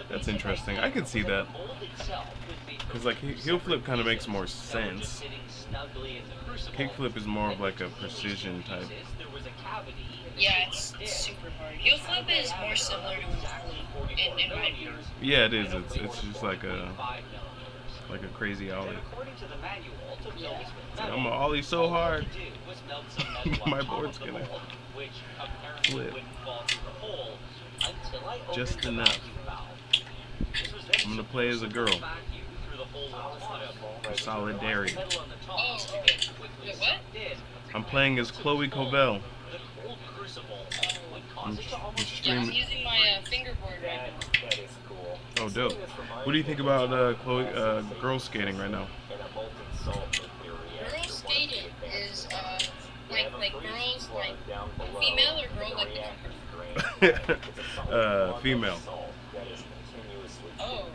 That's interesting. I can see that. Because, like, heel flip kind of makes more sense. Kick flip is more of like a precision type. Yeah, it's super hard. Heel flip is more similar to an ollie, in my view. Yeah, it is. It's just like a crazy ollie. Yeah. I'm gonna ollie so hard, my board's gonna flip just enough. I'm gonna play as a girl for solidarity. Oh, wait, what? I'm playing as Chloe Covell. I'm Yeah, I'm streaming. using my fingerboard right now. Oh, dope. What do you think about Chloe girl skating right now? Girl skating is like girls like female or girl like the company. Female. Oh.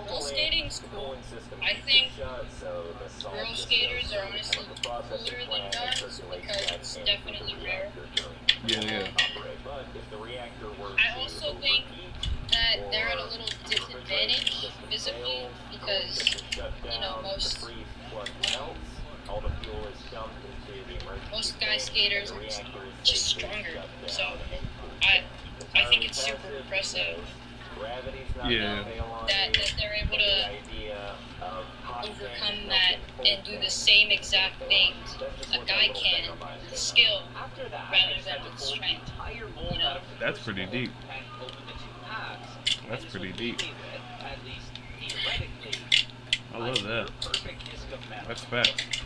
Girl skating's cool. I think girl skaters are honestly cooler than guys because it's definitely rare. Yeah. I also think that they're at a little disadvantage physically because, most guy skaters are just stronger. So I think it's super impressive Yeah. that they're able to overcome that and do the same exact things a guy can with skill rather than with strength. That's pretty deep. That's pretty deep. I love that. That's fact.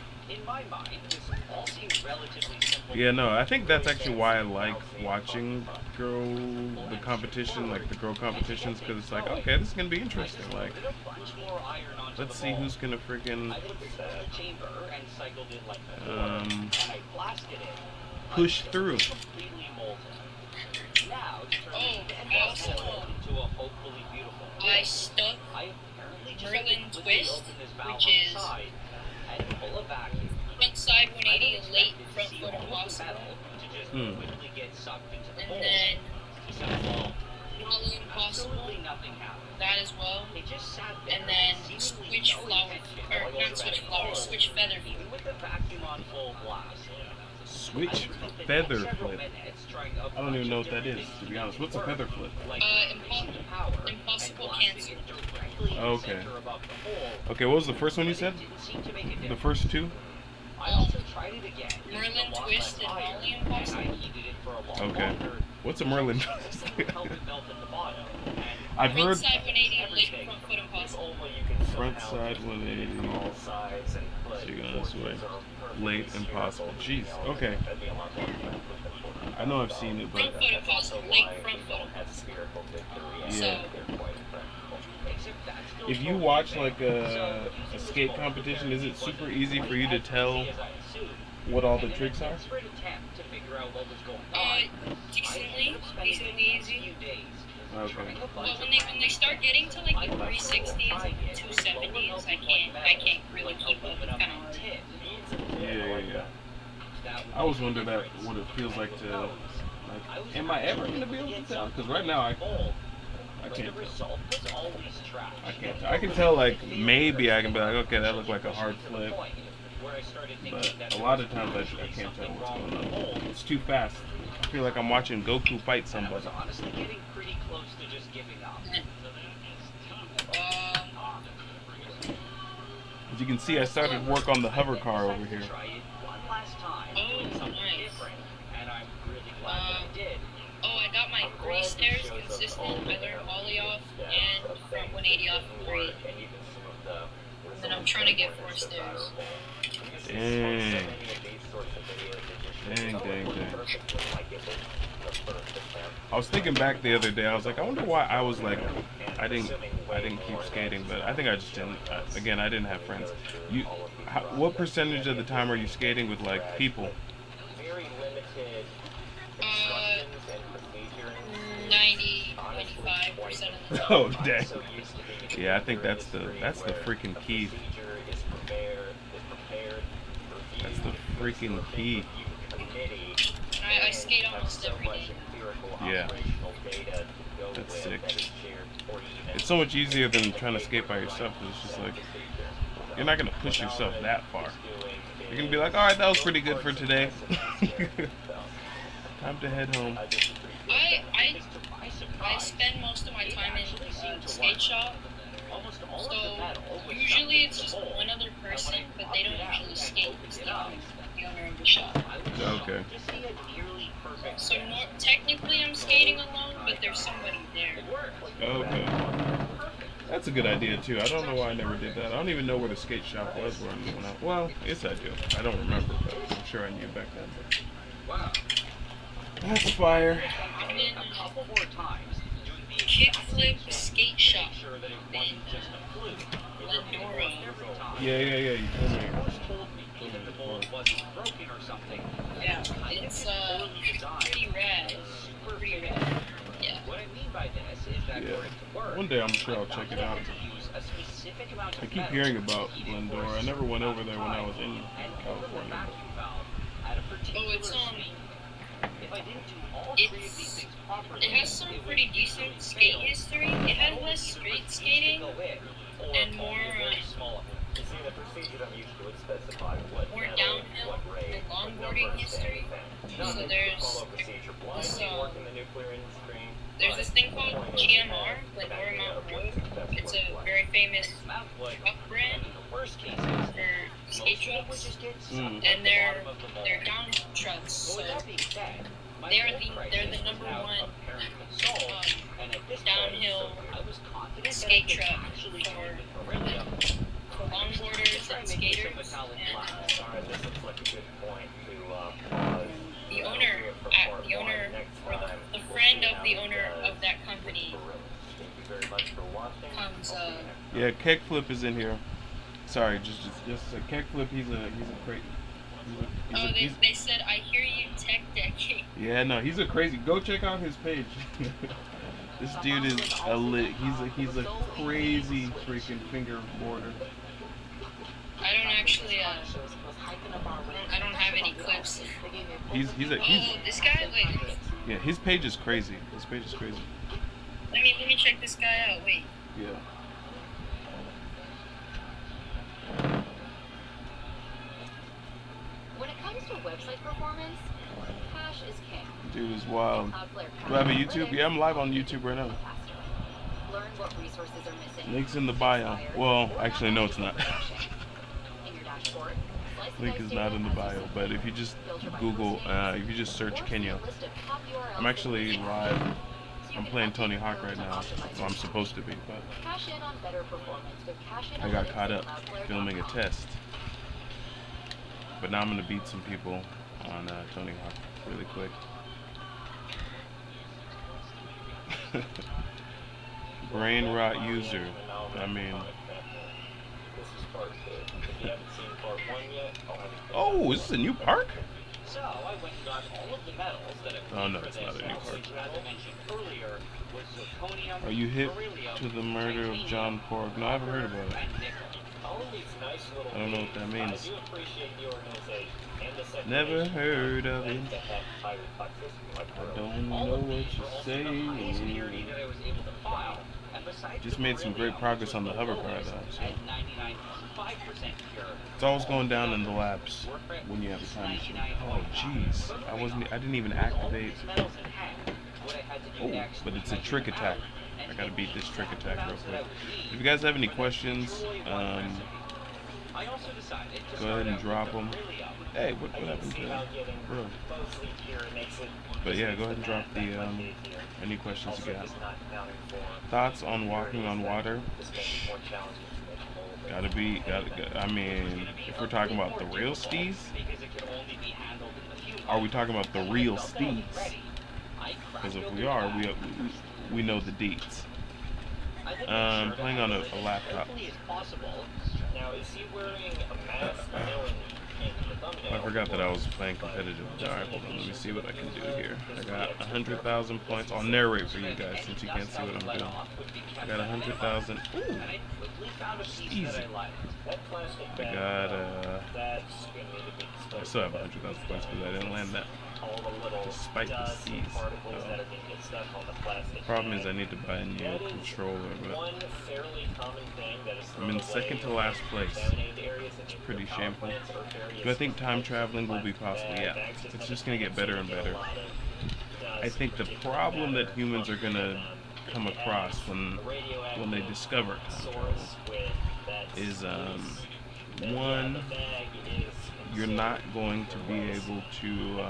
Yeah, no, I think that's actually why I like watching the competition, like the girl competitions, because it's like, okay, this is gonna be interesting. Like, let's see who's gonna freaking push through. Oh, I stuck Merlin Twist, which is front side 180 late front foot impossible. And then Molly impossible, that as well. And then switch flower, or not switch flower, switch feather flip. Switch feather flip. I don't even know what that is, to be honest. What's a feather flip? Impossible cancel. Okay. Okay, what was the first one you said? The first two? Merlin Twist and Molly impossible. Okay. What's a Merlin twist? I've Front heard side 180 late front foot impossible. front side 180. So you're going this way. Late impossible. Jeez. Okay. I know I've seen it, but Front foot impossible, late front foot impossible. yeah. If you watch like a skate competition, is it super easy for you to tell what all the tricks are? Decently easy. Okay. But when they start getting to like the 360s and 270s, I can't really keep up. It's kind of hard. Yeah. I always wonder what it feels like to, like, am I ever gonna be able to tell? Because right now I can't tell. I can tell, like, maybe I can be like, okay, that looked like a hard flip, but a lot of times I can't tell what's going on. It's too fast. I feel like I'm watching Goku fight somebody. As you can see, I started work on the hover car over here. I got my 3 stairs consistent. I learned ollie off and front 180 off of 3. And then I'm trying to get 4 stairs. Dang. I was thinking back the other day. I was like, I wonder why I was like, I didn't keep skating, but I think I just didn't. Again, I didn't have friends. What percentage of the time are you skating with like people? 95% of the time. Oh dang. Yeah, I think that's the freaking key. That's the freaking key. I skate almost every day. Yeah. so much easier than trying to skate by yourself. 'Cause it's just like you're not gonna push yourself that far. You're gonna be like, all right, that was pretty good for today. Time to head home. I spend most of my time in skate shop. So usually it's just one other person, but they don't usually skate. It's the owner of the shop. Okay. So technically I'm skating alone, but there's somebody there. Okay. That's a good idea too. I don't know why I never did that. I don't even know where the skate shop was when I. Well, yes I do. I don't remember, but I'm sure I knew back then. But that's fire. And then kickflip skate shop in Glendora. Yeah. You told me. Yeah, it's pretty rad. Pretty rad. Yeah. One day I'm sure I'll check it out. I keep hearing about Glendora. I never went over there when I was in California. Oh, it has some pretty decent skate history. It has less street skating and more downhill and longboarding history. So there's this thing called GMR, Glendora Mountain Road. It's a very famous truck brand for skate trucks, and they're downhill trucks. So they're the number one downhill skate truck for longboarders and skaters. And the friend of the owner of that company comes. Yeah, Kickflip is in here. Sorry, just a Kickflip. He's a crazy. They said I hear you tech decking. Yeah, no, he's a crazy. Go check out his page. This dude is he's a crazy freaking fingerboarder. I don't actually I don't have any clips. He's this guy, wait. Yeah, his page is crazy. Let me check this guy out. Wait. Yeah. When it comes to website performance, cache is king. Dude is wild. Do I have a YouTube? Yeah, I'm live on YouTube right now. Learn what resources are missing. Link's in the bio. Well, actually, no, it's not. In your dashboard, Link is not in the bio, but if you just Google, if you just search Kenya, I'm actually live. I'm playing Tony Hawk right now. Well, I'm supposed to be, but I got caught up filming a test. But now I'm gonna beat some people on Tony Hawk really quick. Brain rot user. I mean. Oh, is this a new park? Oh no, it's not a new park. Are you hip to the murder of John Pork? No, I haven't heard about it. I don't know what that means. Never heard of it. I don't know what you're saying. Just made some great progress on the hover car though. So. It's always going down in the laps when you have a time machine. Oh jeez. I didn't even activate. Oh, but it's a trick attack. I gotta beat this trick attack real quick. If you guys have any questions, go ahead and drop them. Hey, what happened to that? Bro. But yeah, go ahead and drop the any questions you got. Thoughts on walking on water? I mean, if we're talking about the real steez, are we talking about the real steez? Because if we are, we know the deets. Playing on a laptop. I forgot that I was playing competitive. Alright, hold on, let me see what I can do here. I got 100,000 points. I'll narrate for you guys since you can't see what I'm doing. I got 100,000. Ooh, it's easy. I still have 100,000 points because I didn't land that. despite the seas. The problem is I need to buy a new controller, but I'm in second to last place. It's pretty shameful. Do I think time traveling will be possible? Yeah. It's just going to get better and better. I think the problem that humans are going to come across when they discover time travel is one, you're not going to be able to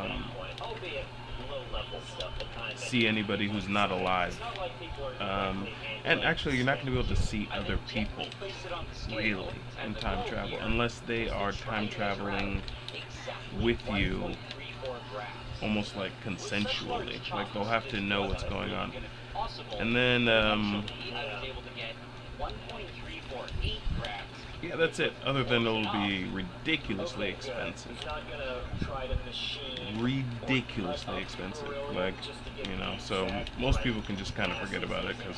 see anybody who's not alive, and actually you're not going to be able to see other people really in time travel unless they are time traveling with you almost like consensually, like they'll have to know what's going on. And then yeah, that's it. Other than it'll be ridiculously expensive. Ridiculously expensive. Like, so most people can just kind of forget about it because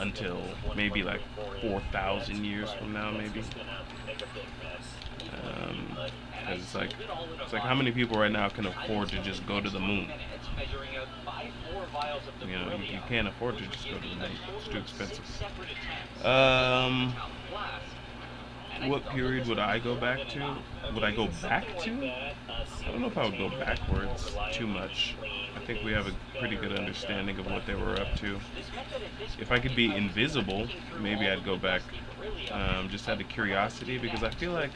until maybe like 4,000 years from now, maybe. It's like how many people right now can afford to just go to the moon? You can't afford to just go to the moon. It's too expensive. What period would I go back to? Would I go back to? I don't know if I would go backwards too much. I think we have a pretty good understanding of what they were up to. If I could be invisible, maybe I'd go back just out of curiosity, because I feel like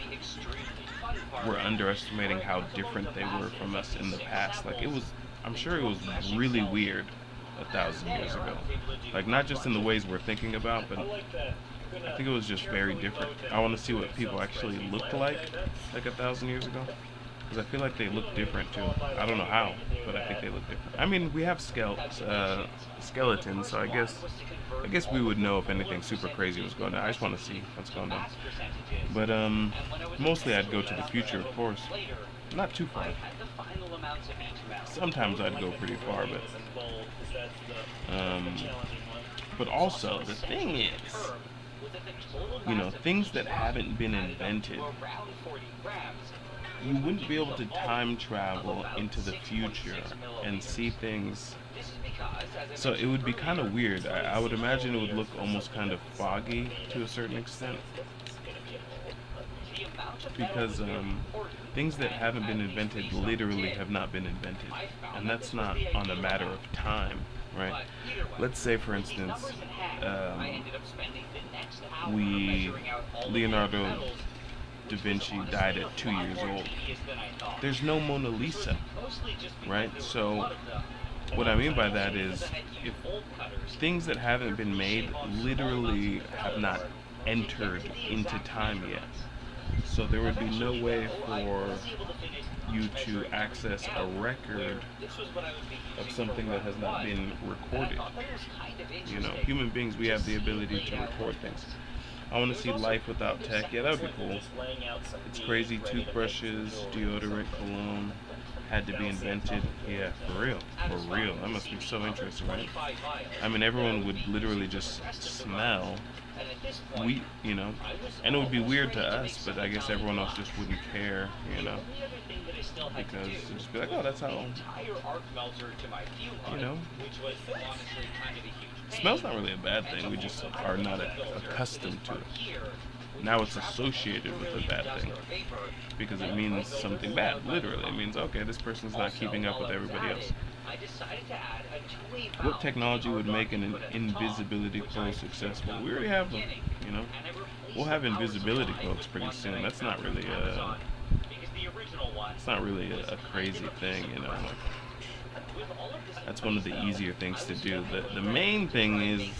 we're underestimating how different they were from us in the past. Like I'm sure it was really weird 1,000 years ago. Like not just in the ways we're thinking about, but I think it was just very different. I want to see what people actually looked like 1,000 years ago, because I feel like they look different too. I don't know how, but I think they look different. I mean, we have skeletons, so I guess we would know if anything super crazy was going on. I just want to see what's going on. But mostly I'd go to the future, of course. Not too far. Sometimes I'd go pretty far, but also the thing is, things that haven't been invented, you wouldn't be able to time travel into the future and see things. So it would be kind of weird. I would imagine it would look almost kind of foggy to a certain extent, because things that haven't been invented literally have not been invented, and that's not on a matter of time, right? Let's say, for instance, Leonardo da Vinci died at 2 years old. There's no Mona Lisa, right? So what I mean by that is, if things that haven't been made literally have not entered into time yet, so there would be no way for you to access a record of something that has not been recorded. Human beings, we have the ability to record things. I want to see life without tech. Yeah, that would be cool. It's crazy. Toothbrushes, deodorant, cologne had to be invented. Yeah, for real. For real. That must be so interesting, right? I mean, everyone would literally just smell. And it would be weird to us, but I guess everyone else just wouldn't care, because it'd just be like, oh, that's how, Smell's not really a bad thing, we just are not accustomed to it. Now it's associated with a bad thing, because it means something bad, literally. It means, okay, this person's not keeping up with everybody else. What technology would make an invisibility cloak successful? We already have them, We'll have invisibility cloaks pretty soon. That's not really a crazy thing, That's one of the easier things to do. The main thing is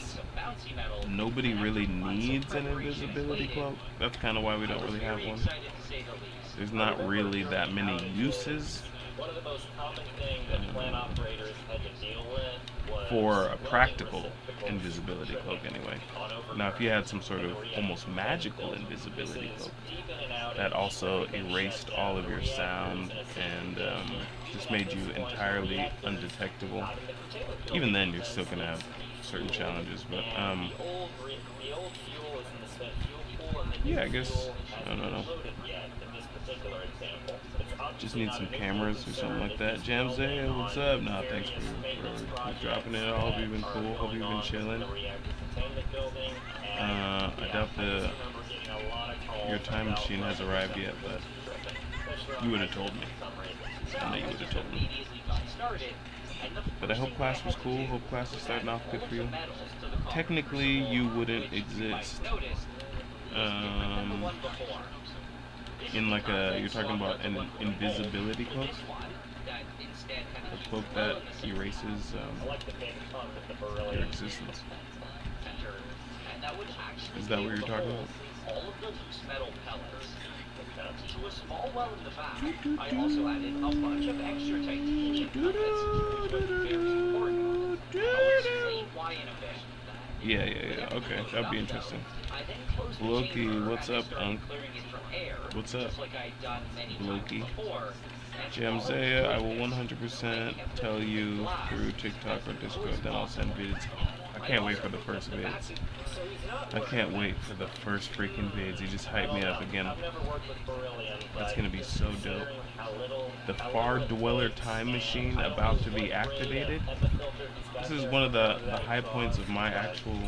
nobody really needs an invisibility cloak. That's kind of why we don't really have one. There's not really that many uses for a practical invisibility cloak anyway. Now, if you had some sort of almost magical invisibility cloak that also erased all of your sound and just made you entirely undetectable, even then you're still going to have certain challenges. But yeah, I guess, I don't know. Just need some cameras or something like that. Jamzay, what's up? Nah, thanks for dropping it. I hope you've been cool. Hope you've been chilling. I doubt your time machine has arrived yet, but you would have told me. I know you would have told me. But I hope class was cool. Hope class is starting off good for you. Technically, you wouldn't exist. In like you're talking about an invisibility cloak? A cloak that erases your existence. Is that what you're talking about? To a small well in the back, I also added a bunch of extra titanium nuggets, which was very important. I'll explain why in a bit. Yeah. Okay, that'd be interesting. Loki, what's up, Unc? What's up, Loki? Jamzaya, I will 100% tell you through TikTok or Discord, then I'll send vids. I can't wait for the first vids. I can't wait for the first freaking vids. You just hyped me up again. That's gonna be so dope. The Far Dweller time machine about to be activated. This is one of the high points of my actual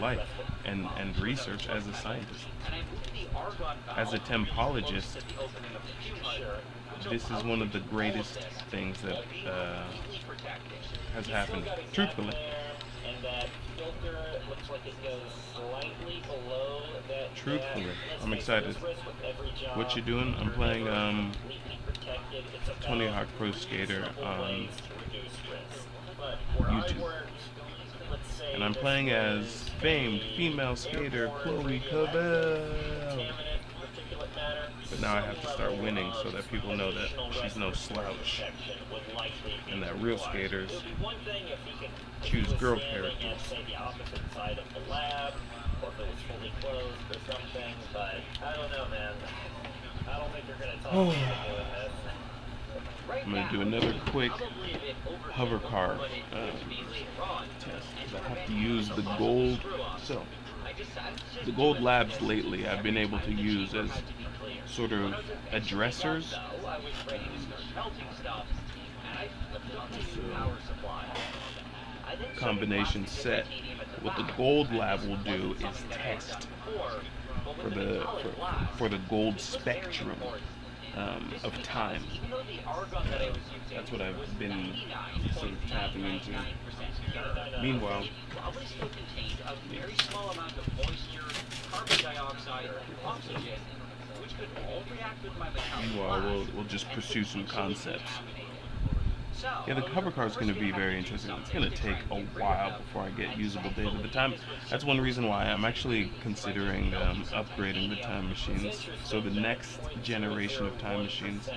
life and research as a scientist. As a tempologist, this is one of the greatest things that has happened, truthfully. Truthfully, I'm excited. What you doing? I'm playing Tony Hawk Pro Skater on YouTube. And I'm playing as famed female skater Covell. But now I have to start winning so that people know that she's no slouch. And that real skaters choose girl characters. I'm going to do another quick hover car test. I have to use the gold. So, the gold labs lately I've been able to use as sort of addressers. Combination set. What the gold lab will do is test for the gold spectrum of time. That's what I've been sort of tapping into. Meanwhile, we'll just pursue some concepts. Yeah, the cover car is going to be very interesting. It's going to take a while before I get usable data. That's one reason why I'm actually considering upgrading the time machines. So the next generation of time machines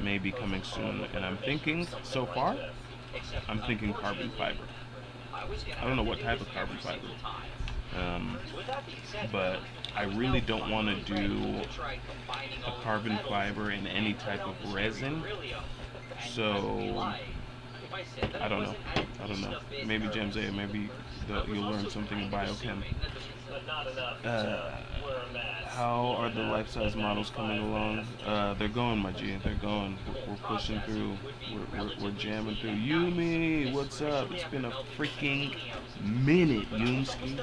may be coming soon. And I'm thinking, so far, I'm thinking carbon fiber. I don't know what type of carbon fiber. But I really don't want to do a carbon fiber in any type of resin. So, I don't know. Maybe Jamzay, maybe you'll learn something in biochem. How are the life-size models coming along? They're going, my G. They're going. We're pushing through. We're jamming through. Yumi, what's up? It's been a freaking minute, Yumski.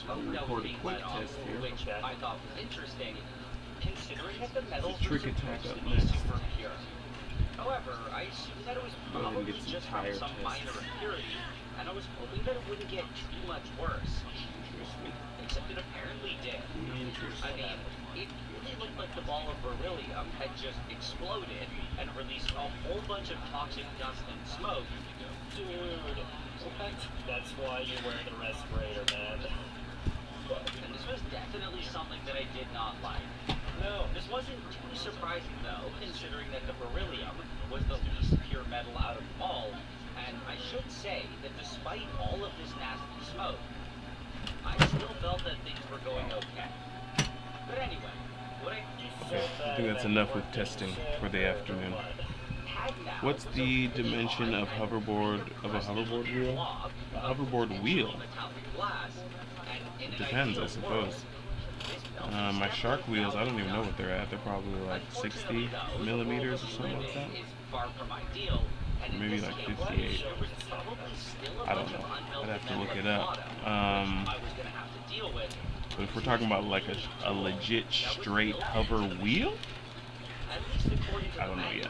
I'll record a quick test here. Which I thought was interesting, considering that the metal Trick attack up next. However, I assumed that it was probably just from some minor impurity, and I was hoping that it wouldn't get too much worse. Except it apparently did. I mean, it really looked like the ball of beryllium had just exploded and released a whole bunch of toxic dust and smoke. Dude, what? That's why you wear the respirator, man. And this was definitely something that I did not like. No, this wasn't too surprising though, considering that the beryllium was the least pure metal out of them all. And I should say that despite all of this nasty smoke, I still felt that things were going okay. But anyway, I think that's enough with testing for the afternoon. What's the dimension of a hoverboard wheel? A hoverboard wheel? It depends, I suppose. My shark wheels, I don't even know what they're at. They're probably like 60 millimeters or something like that. Maybe like 58. I don't know. I'd have to look it up. But if we're talking about like a legit straight hover wheel, I don't know yet.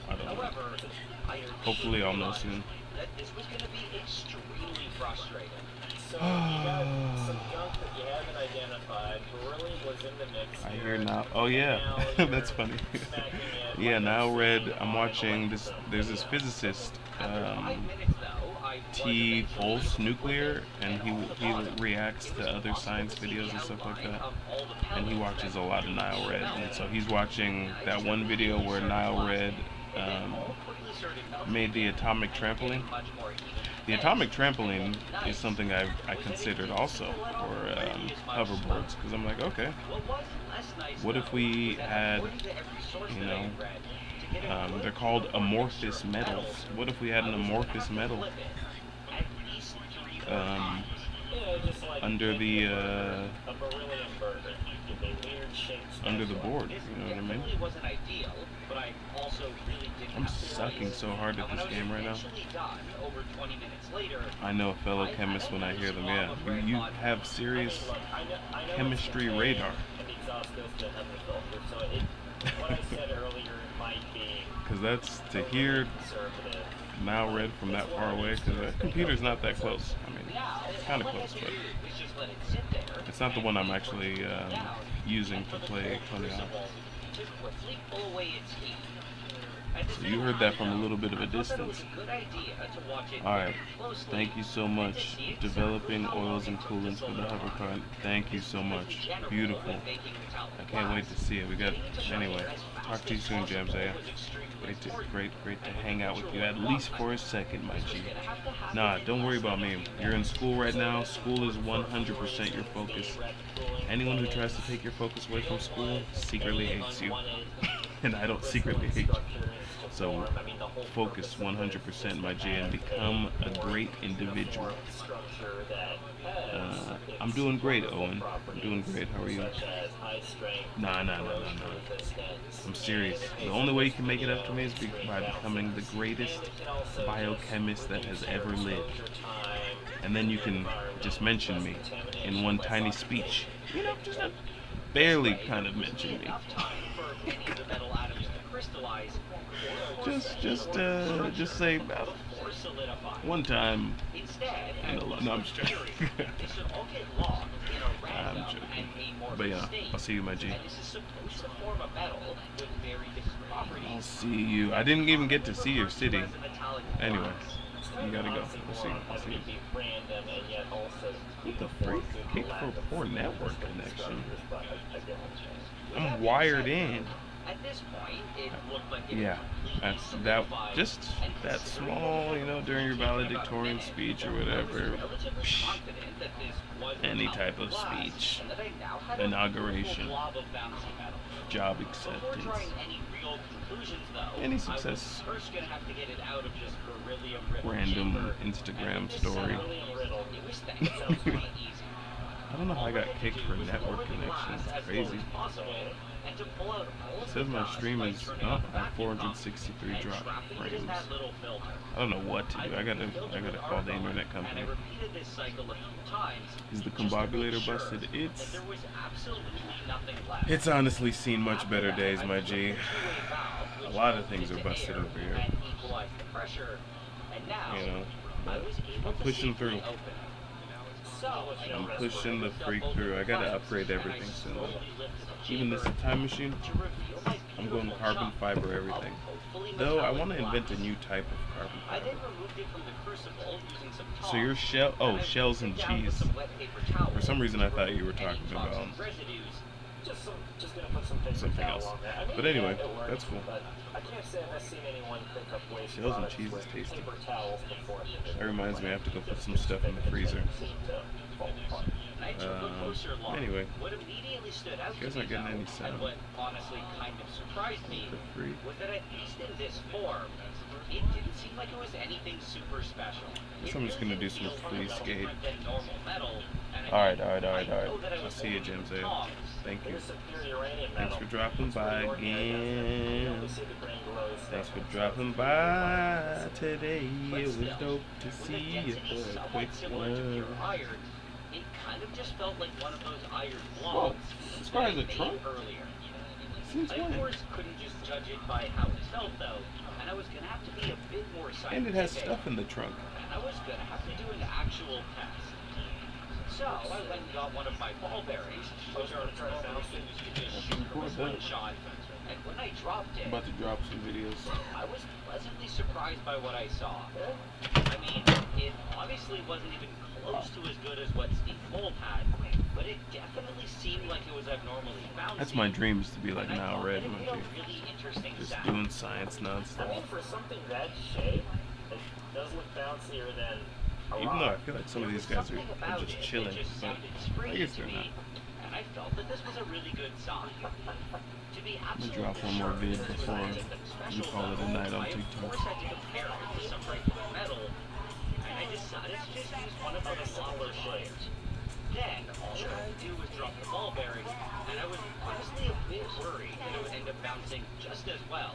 I don't know. Hopefully I'll know soon. This was going to be extremely frustrating. So you got some junk that you haven't identified. Really was in the mix. I hear now. Oh yeah, that's funny. Yeah, now Red. I'm watching this. There's this physicist, T. Pulse Nuclear, and he reacts to other science videos and stuff like that. And he watches a lot of Nile Red, and so he's watching that one video where Nile Red made the atomic trampoline. The atomic trampoline is something I considered also for hoverboards, because I'm like, okay, what if we had, you know, they're called amorphous metals. What if we had an amorphous metal under the board? You know what I mean? I'm sucking so hard at this game right now. I know a fellow chemist when I hear them. Yeah, you have serious chemistry radar. Because that's to hear Nile Red from that far away, because the computer's not that close. I mean, it's kind of close, but it's not the one I'm actually using to play Tony Hawk. So you heard that from a little bit of a distance. Alright, thank you so much. Developing oils and coolants for the hovercar. Thank you so much. Beautiful. I can't wait to see it. Anyway, talk to you soon, Jamzaya. Great to hang out with you, at least for a second, my G. Nah, don't worry about me. You're in school right now. School is 100% your focus. Anyone who tries to take your focus away from school secretly hates you. And I don't secretly hate you. So focus 100%, my G, and become a great individual. I'm doing great, Owen. I'm doing great. How are you? Nah. I'm serious. The only way you can make it up to me is by becoming the greatest biochemist that has ever lived. And then you can just mention me in one tiny speech. You know, just barely kind of mention me. Just say one time. No, I'm just joking. I'm joking. But yeah, I'll see you, my G. I'll see you. I didn't even get to see your city. Anyway, you gotta go. I'll see you. What the freak? Kick for poor network connection. I'm wired in. At this point, it looked like yeah, just that small, you know, during your valedictorian speech or whatever, any type of speech, inauguration, job acceptance, any success, random Instagram story. I don't know how I got kicked for network connection. It's crazy. It says my stream is up at 463 drop frames. I don't know what to do. I gotta call the internet company. Is the combobulator busted? It's honestly seen much better days, my G. A lot of things are busted over here. You know, I'm pushing through. I'm pushing the freak through. I gotta upgrade everything soon. Even this time machine, I'm going carbon fiber everything. Though I want to invent a new type of carbon fiber. So your shells and cheese. For some reason I thought you were talking about something else. But anyway, that's cool. Shells and cheese is tasty. That reminds me I have to go put some stuff in the freezer. Anyway, you guys aren't getting any sound. What honestly kind of surprised me For free. was that at least in this form, it didn't seem seem like it was anything super special. Guess I'm just gonna do some free skate. Different than normal metal. And Alright. I know that I I'll was see you, holding James. the tongs. Thank you. Here's superior uranium Thanks metal. for dropping by You again. only see the green glows. Thanks for dropping by today. It was dope to see you for a quick Similar to pure one. iron, it kind of just felt like one of those iron Whoa, blocks as far that as I the made trunk? earlier. Since I of when? course couldn't just judge it by how it felt though, and I was gonna have to be a bit more scientific. And it has stuff in the trunk. And I was gonna have to do an actual test. So I went and got one of my ball bearings, which are normally used to just shoot from a slingshot, and when I dropped it, I'm about to drop some videos. I was pleasantly surprised by what I saw. I mean, it obviously wasn't even close to as good as what Steve Bolt had, but it definitely seemed like it was abnormally bouncy. That's my dream, is to be like And I now thought red that it monkey. made a really interesting Just sound. doing science I nonstop. mean, for something that shape, it does look bouncier than a Even though I rock. feel like some of There these was guys something are about just it chilling, that just but sounded I springy guess to they're not. me, and I felt that this was a really good sign. To be I'm gonna absolutely drop one more sure vid this was before anything we special, call it a though, night on I of TikTok. course had to compare it to some regular metal, and I decided to just use one of the smaller shapes. Then all I had to do was drop the ball bearing, and I was honestly a bit worried that it would end up bouncing just as well,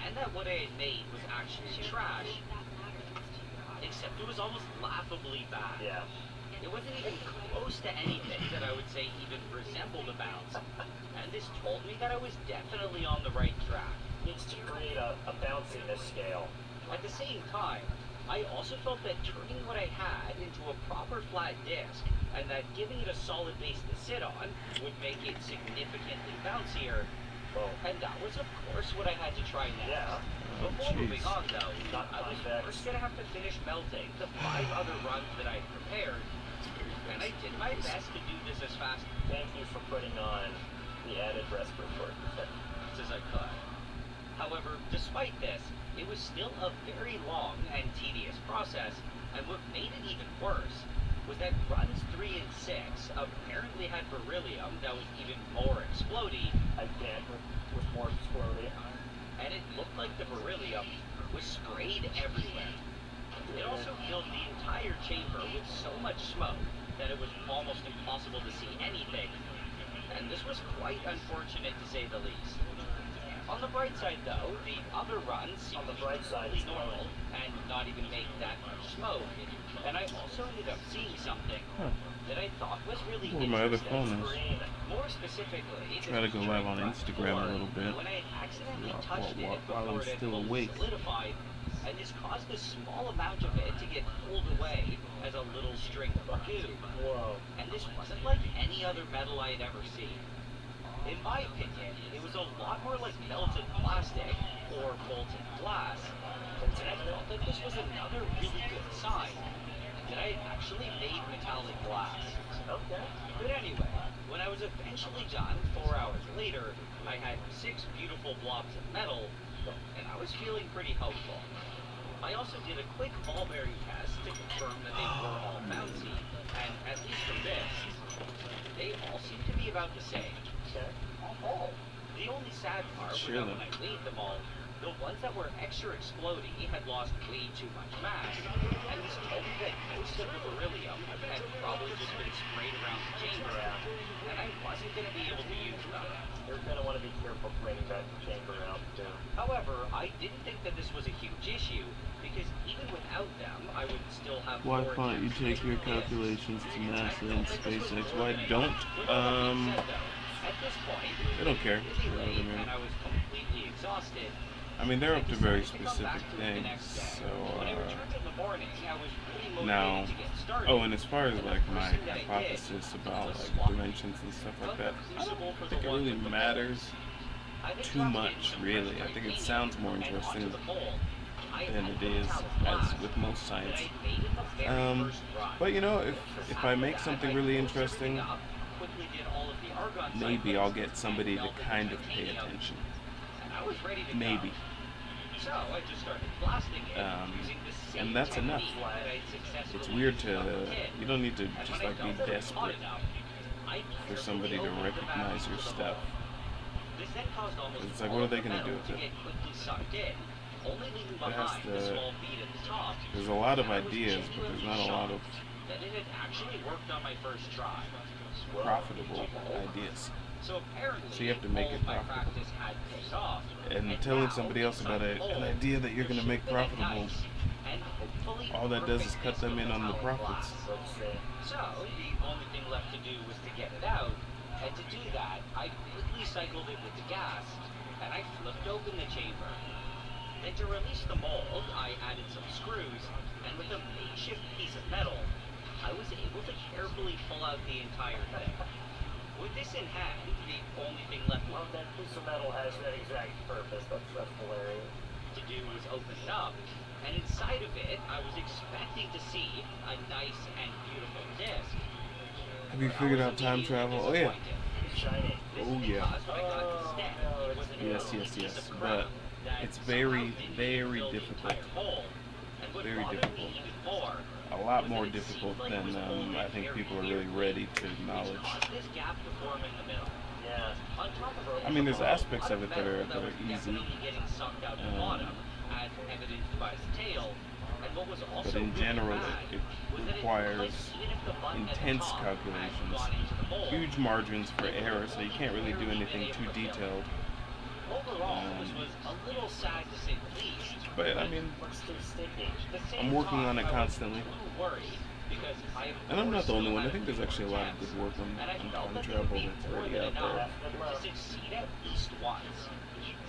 and that what I had made was actually trash, except it was almost laughably bad. Yeah. It wasn't even close to anything that I would say even resembled a bounce, and this told me that I was definitely on the right track. Needs to create a bounciness scale. At the same time, I also felt that turning what I had into a proper flat disc, and that giving it a solid base to sit on, would make it significantly bouncier, Well, and that was of course what I had to try next. yeah. Before jeez. moving on though, Not I was convex. first gonna have to finish melting the 5 other runs that I had prepared, and I did my best to do this as fast Thank you for putting on the added respiratory protection. as I could. However, despite this, it was still a very long and tedious process, and what made it even worse was that runs 3 and 6 apparently had beryllium that was even more explodey, Again, with more exploding. and it looked like the beryllium was sprayed everywhere. It also filled the entire chamber with so much smoke that it was almost impossible to see anything, and this was quite unfortunate to say the least. On the bright side though, the other runs seemed On the to be bright side, completely it's normal and not even make that much smoke, and I also ended up seeing something Huh. that I thought was really Where my other interesting. phone is. Green. More specifically, Try to go live on Instagram a little bit. when I accidentally While- touched while- it while I'm before it had still fully awake. solidified, and this caused a small amount of it to get pulled away as a little string of goo. Whoa. And this wasn't like any other metal I had ever seen. In my opinion, it was a lot more like melted plastic or molten glass, and I felt that this was another really good sign that I had actually made metallic glass. Okay. But anyway, when I was eventually done 4 hours later, I had 6 beautiful blobs of metal, and I was feeling pretty hopeful. I also did a quick ball bearing test to confirm that they were all bouncy, and at least from this, they all seem to be about the same. Okay. The only sad part was that Surely. when I weighed them all, the ones that were extra explodey had lost way too much mass, and this told me that most of the beryllium had probably just been sprayed around the chamber, and I wasn't going to be able to use them. You're gonna want to be careful bringing that chamber out too. However, I didn't think that this was a huge issue, because even without them, I would still have Why more can't you take your attempts to do this. calculations to NASA and SpaceX? Why With don't? all that being said, though, at this point, They don't care. it was You know what I late mean? and I was completely exhausted. I mean, they're I up to very decided to come specific back to it the things. next day. So, When I returned in the morning, I was really motivated now, to get started. oh, and as far as And the like first my thing that I did hypothesis about was like swap it. dimensions and stuff like that, I Crucible don't for think the it one really with the matters I then too dropped much, in some really. fresh I think it titanium sounds more and onto interesting the mold. I than had it the is, metallic as glass with most that science. I made in the very first run. But you know, if I After make that, something I really closed everything interesting, up, quickly did all of the argon maybe cycles, I'll get somebody and to melted the kind of pay titanium, attention. and I was ready to Maybe. go. So I just started blasting it using the same And that's enough. technique that I'd successfully It's weird used on the to, kid. you don't need to And just when I like be felt that it was hot desperate enough, I for carefully somebody to opened the recognize valve your to the stuff. mold. This then caused almost It's like, all what are of they the gonna do metal with to it? get quickly sucked in, only leaving it has behind the to. small bead at the top. There's a lot of And I was ideas, but there's not a lot of that it had actually worked on my first try. profitable ideas. So apparently, So you have to make all it my profitable. practice had paid off. And telling somebody else about an idea that you're going to make profitable, And hopefully all that does is cut them in on the profits. So the only thing left to do was to get it out, and to do that, I quickly cycled it with the gas, and I flipped open the chamber. Then to release the mold, I added some screws, and with a makeshift piece of metal, I was able to carefully pull out the entire thing. With this in hand, the only thing left That piece of metal has that exact purpose. That's hilarious. to do was open it up, and inside of it, I was expecting to see a nice and beautiful disc. Have you figured out time travel? Oh yeah. Shiny. Oh yeah. Yes. But it's very, very difficult. Very difficult. A lot more difficult than I think people are really ready to acknowledge. Yeah. I mean, there's aspects of it that are easy. But in general, it requires intense calculations, huge margins for error, so you can't really do anything too detailed. But I mean, I'm working on it constantly. And I'm not the only one. I think there's actually a lot of good work on time travel that's already out there.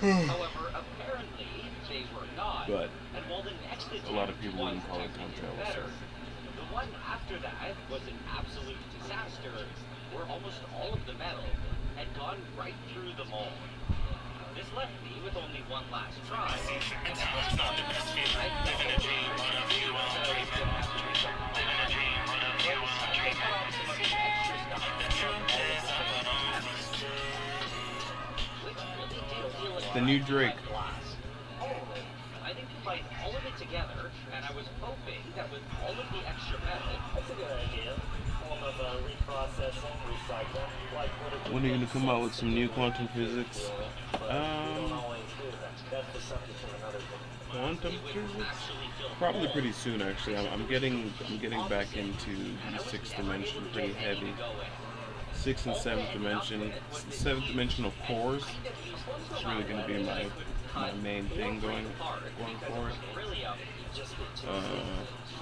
However, apparently they were not. But And while the next a lot of people wouldn't call it time travel, better, so. the one after that was an absolute disaster, where almost all of the metal had gone right through the mold. This left me with only one last try. And that was not the best feeling. Living a dream on a few The new Drake. I think combined all of it together, and I was hoping that with all of the extra metal, That's a good idea. Form of reprocessing, recycling. Like what When are you going to come out with some new quantum physics? We don't always do that. That's the subject of another thing. Quantum physics? Probably pretty soon, actually. I'm getting back into the sixth dimension pretty heavy. Sixth and seventh dimension. Seventh dimensional pores. It's really going to be my main thing going forward.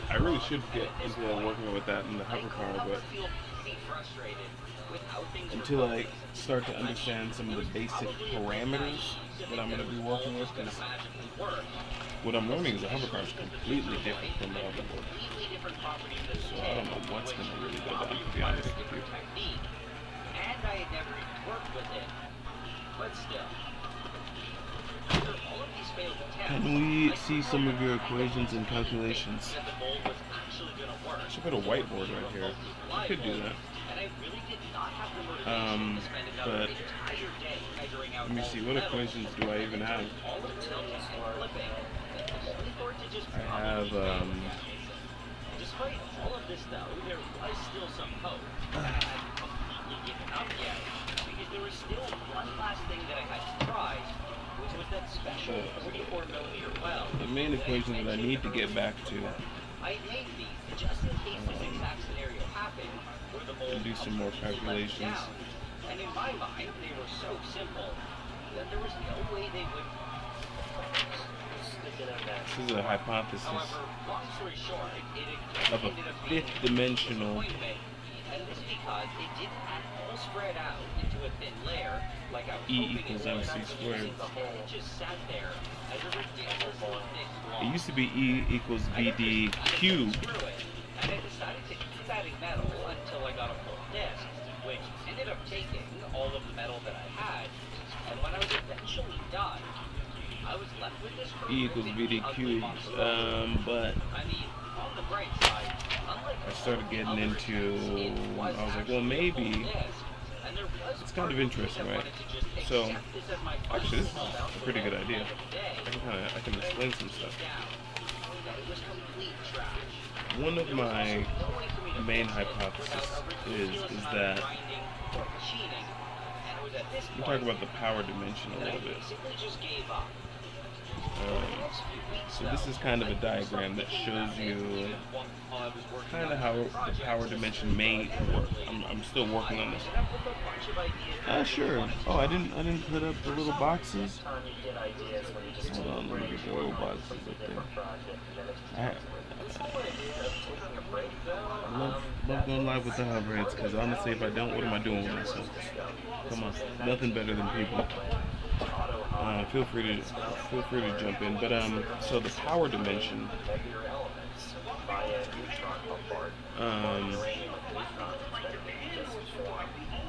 I really should get into working with that in the hover car, but until I start to understand some of the basic parameters that I'm going to be working with, because what I'm learning is a hover car is completely different from the hoverboard. So I don't know what's going to really go down, to be honest with you. And I had never even worked with it. But still, after all of these failed attempts, Can we see some of your equations and calculations? that the mold was actually going to work. I should put a whiteboard right here. I could do that. And I really did not have the motivation to spend another But entire day measuring out let me all see, the what metal. equations do I even have? All of the tilting and flipping, only for it to just I have, Despite all of this, though, there was still some hope, and I hadn't completely given up yet, because there was still one last thing that I had to try, which was that special 44mm well. the main equation that I need to get back to I named these just in case this exact scenario happened, where the mold and do some more completely let me calculations. down. And in my mind, they were so simple that there was no way they would. This is a hypothesis However, long story short, it of a ended up being fifth dimensional disappointment, and this because it didn't at all spread out into a thin layer like I was E hoping equals it would. MC squared. Instead, it just sat there as a ridiculously thick block. It used to be E equals BD cubed. Screw it, and I decided to keep adding metal until I got a full disc, which ended up taking all of the metal that I had, and when I was eventually done, I was left with this E equals BD cubed. But I mean, on the bright side, unlike I started getting into, I was like, well, maybe it's kind of interesting, right? So actually, this is a pretty good idea. I can explain some stuff. One of my main hypotheses is that we talk about the power dimension a little bit. So this is kind of a diagram that shows you kind of how the power dimension may work. I'm still working on this. Sure. Oh, I didn't put up the little boxes. Hold on, let me get the little boxes up there. I love going live with the hoverheads because honestly, if I don't, what am I doing with myself? Come on, nothing better than people. Feel free to jump in. But so the power dimension.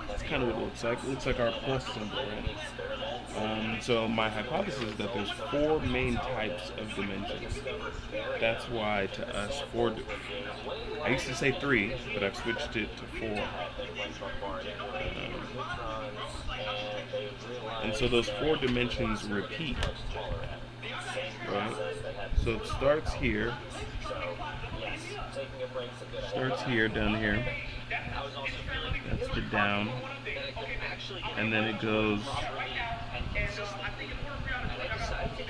That's kind of what it looks like. It looks like our plus symbol, right? So my hypothesis is that there's 4 main types of dimensions. That's why to us I used to say 3, but I've switched it to 4. And so those 4 dimensions repeat, right? So it starts here, down here. That's the down, and then it goes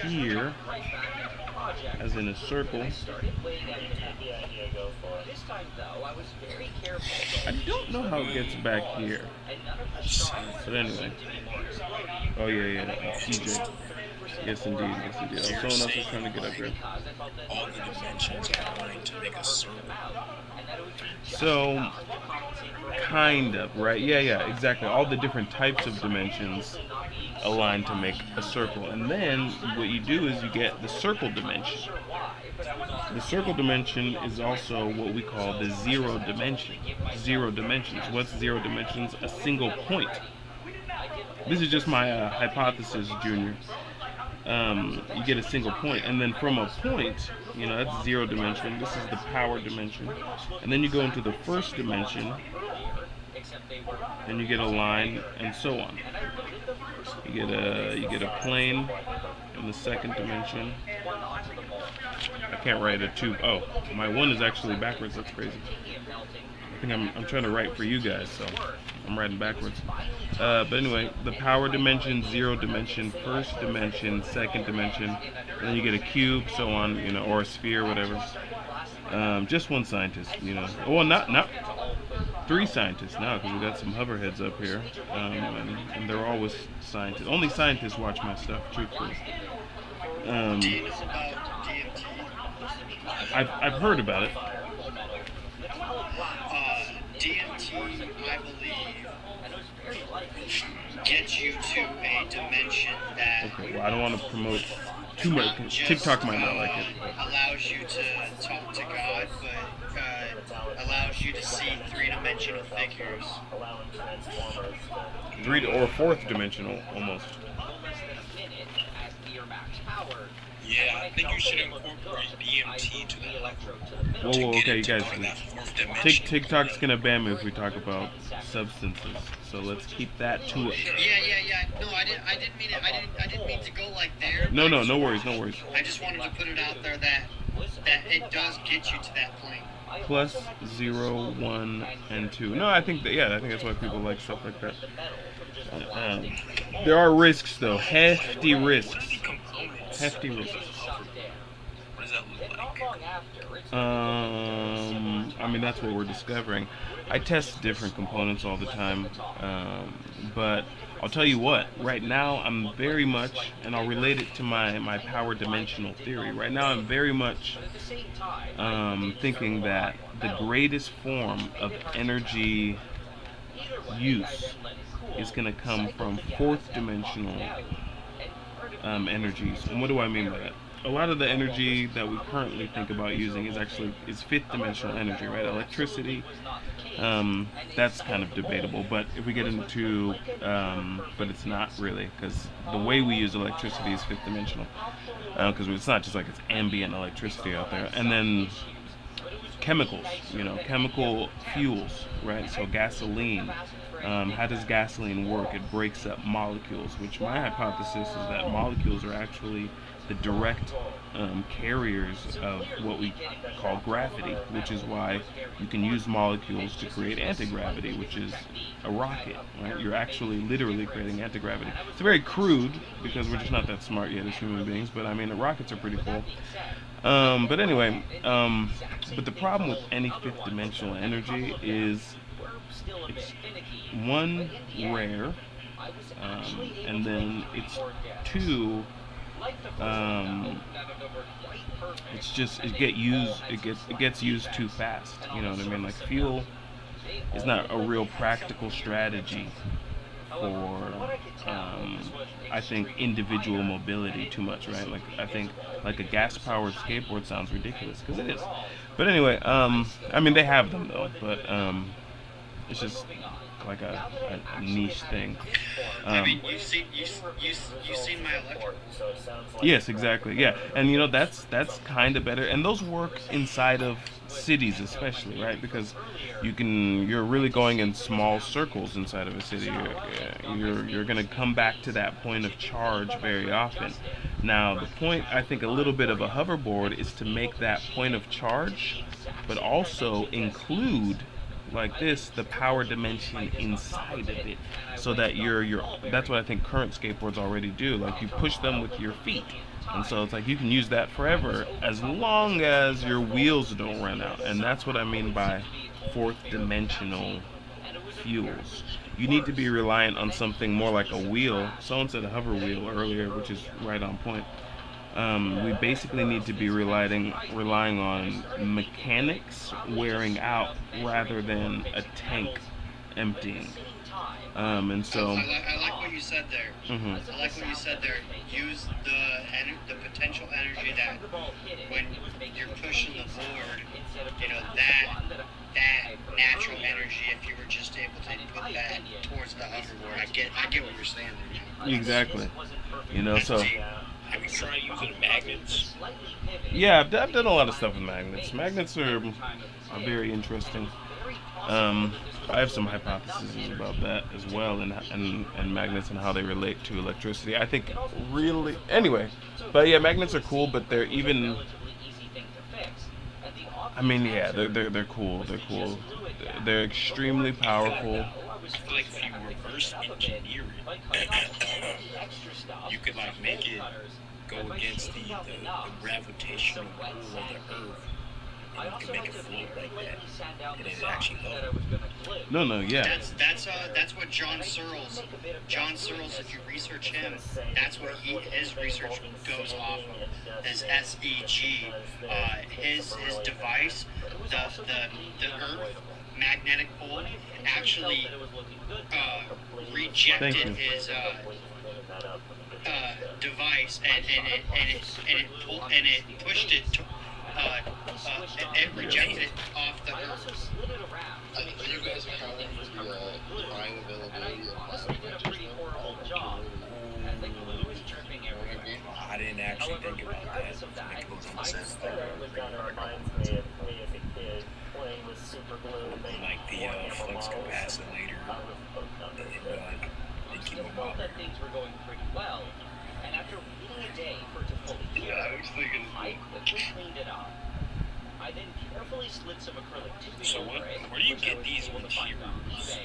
here, as in a circle. I don't know how it gets back here, but anyway. Oh yeah, TJ. Yes indeed. Oh, someone else is trying to get up here. All the dimensions are aligned to make a circle. So, kind of, right? Yeah, exactly. All the different types of dimensions align to make a circle. And then what you do is you get the circle dimension. The circle dimension is also what we call the 0 dimension. 0 dimensions. What's 0 dimensions? A single point. This is just my hypothesis, Junior. You get a single point, and then from a point, that's 0 dimension. This is the power dimension, and then you go into the first dimension, and you get a line, and so on. You get a plane in the second dimension. I can't write a 2. Oh, my 1 is actually backwards. That's crazy. I think I'm trying to write for you guys, so I'm writing backwards. But anyway, the power dimension, 0 dimension, first dimension, second dimension, and then you get a cube, so on, or a sphere, whatever. Just one scientist, Well, not 3 scientists now, because we got some hoverheads up here, and they're always scientists. Only scientists watch my stuff, truthfully. I've heard about it. DMT, I believe, gets you to a dimension that... Okay, well, I don't want to promote too much. TikTok might not like it. Allows you to talk to God, but allows you to see 3-dimensional figures. 3 or 4th dimensional, almost. Yeah, I think you should incorporate DMT to that level. Whoa, okay, you guys. TikTok's gonna ban me if we talk about substances. So let's keep that to it. Yeah. No, I didn't mean it. I didn't mean to go like there. No worries. I just wanted to put it out there that it does get you to that point. Plus 0, 1, and 2. No, I think that's why people like stuff like that. There are risks, though. Hefty risks. What does that look like? I mean, that's what we're discovering. I test different components all the time, but I'll tell you what, right now I'm very much, and I'll relate it to my power dimensional theory, right now I'm very much thinking that the greatest form of energy use is going to come from 4th dimensional energies. And what do I mean by that? A lot of the energy that we currently think about using is 5th dimensional energy, right? Electricity, that's kind of debatable, but if we get into, but it's not really, because the way we use electricity is 5th dimensional, because it's not just like it's ambient electricity out there. And then chemicals, chemical fuels, right? So gasoline. How does gasoline work? It breaks up molecules, which my hypothesis is that molecules are actually the direct carriers of what we call gravity, which is why you can use molecules to create anti-gravity, which is a rocket, right? You're actually literally creating anti-gravity. It's very crude because we're just not that smart yet as human beings, but I mean, the rockets are pretty cool. But anyway, but the problem with any fifth dimensional energy is it's one, rare, and then it's two, it's just it gets used too fast. You know what I mean? Like fuel is not a real practical strategy for I think individual mobility too much, right? Like I think like a gas-powered skateboard sounds ridiculous because it is. But anyway, I mean they have them though, but it's just like a niche thing. I mean, you've seen my electrical. Yes, exactly. Yeah, and you know that's kind of better, and those work inside of cities especially, right? Because you're really going in small circles inside of a city. You're gonna come back to that point of charge very often. Now, the point I think a little bit of a hoverboard is to make that point of charge, but also include like this the power dimension inside of it, so that you're that's what I think current skateboards already do. Like you push them with your feet, and so it's like you can use that forever as long as your wheels don't run out. And that's what I mean by fourth dimensional fuels. You need to be reliant on something more like a wheel. Someone said a hover wheel earlier, which is right on point. We basically need to be relying on mechanics wearing out rather than a tank emptying. And so I like what you said there. Mhm. I like what you said there. Use the potential energy that when you're pushing the board, you know, that natural energy. If you were just able to put that towards the hoverboard, I get what you're saying there. Exactly. You know, so Have you tried using magnets? yeah, I've done a lot of stuff with magnets. Magnets are very interesting. I have some hypotheses about that as well, and magnets and how they relate to electricity. I think really anyway, but yeah, magnets are cool, but they're even. I mean, yeah, they're cool. They're cool. They're extremely powerful. I feel like if you reverse engineer it, you could like make it go against the gravitational pull of the Earth, and you can make it float like that, and it actually helps. No, yeah. That's what John Searles, if you research him, that's what his research goes off of, is SEG. His device, the Earth magnetic pole, actually rejected his device, and it pushed it to, it rejected it off the Earth. Are you guys accounting for the bioavailability of I didn't actually think about that. It makes sense. Like the flux capacitor, they keep them up. Things were going pretty well, and after waiting a day for it to fully cure, I quickly cleaned it up. I then carefully slid some acrylic tubing So over it, where do you which I get was these able to find on materials? eBay.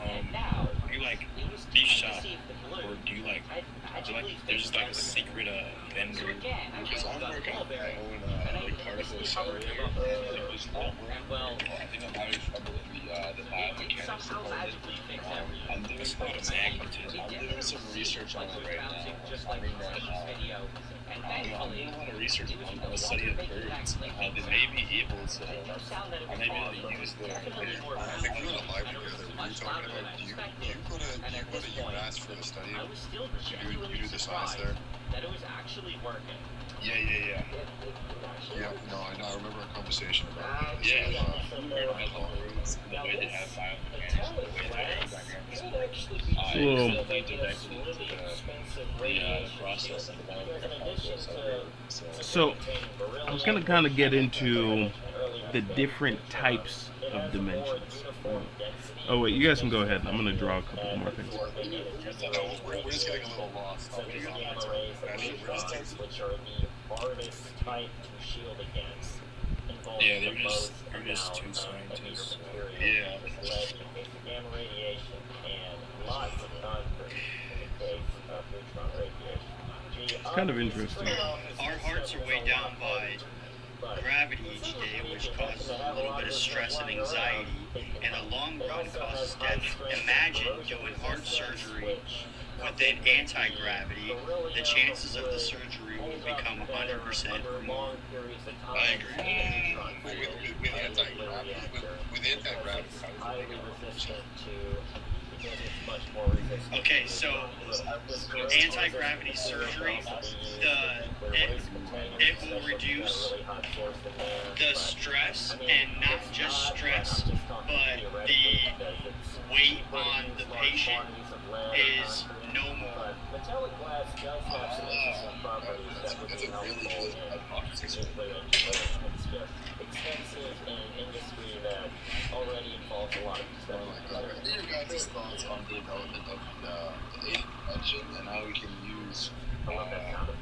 And now, Do you like it was do you time shop, to see if the glue or do you like had magically there's just like a fixed secret everything. So vendor? again, I Because just I'm got a working ball on my bearing, own and I like carelessly particle covered it accelerator, up. and this network. And well, I think I'm having trouble with the it did biomechanics somehow of it. magically fix everything. I'm doing some research on it right now. Just I'm like in that, video. And I'm thankfully, doing a lot of research on the study of birds and how they may be able to, I may be able to use their. I think we're in a live together. What are you talking about? Do you go to UMass for the study? I was still You do the science there? that it was actually working. Yeah. Yeah, no, I know. I remember a conversation about this. Yeah. Of, The way they have biomechanics, the way they have background. Well, They directly into the process of biomechanics. So I was gonna kind of get into the different types of dimensions. Oh wait, you guys can go ahead. I'm gonna draw a couple more things. No, we're just getting a little lost. Gamma rays and neutrons, which are the hardest type to shield against. Yeah, they're just two scientists. Yeah. Gamma radiation and lots of concrete in the case of neutron radiation. It's kind of interesting. Our hearts are weighed down by gravity each day, which causes a little bit of stress and anxiety. In the long run, causes death. Imagine doing heart surgery within anti-gravity. The chances of the surgery will become 100% or more. I agree. With anti-gravity, with anti-gravity, Highly resistant to, because it's much more resistant. Okay, so anti-gravity surgery, it will reduce the stress, and not just stress, but the weight on the patient is no more. Metallic glass does have some properties that would be helpful in nuclear engineering. It's just expensive in an industry that already involves a lot of study. what are your guys' thoughts on the development of the 8 engine and how we can use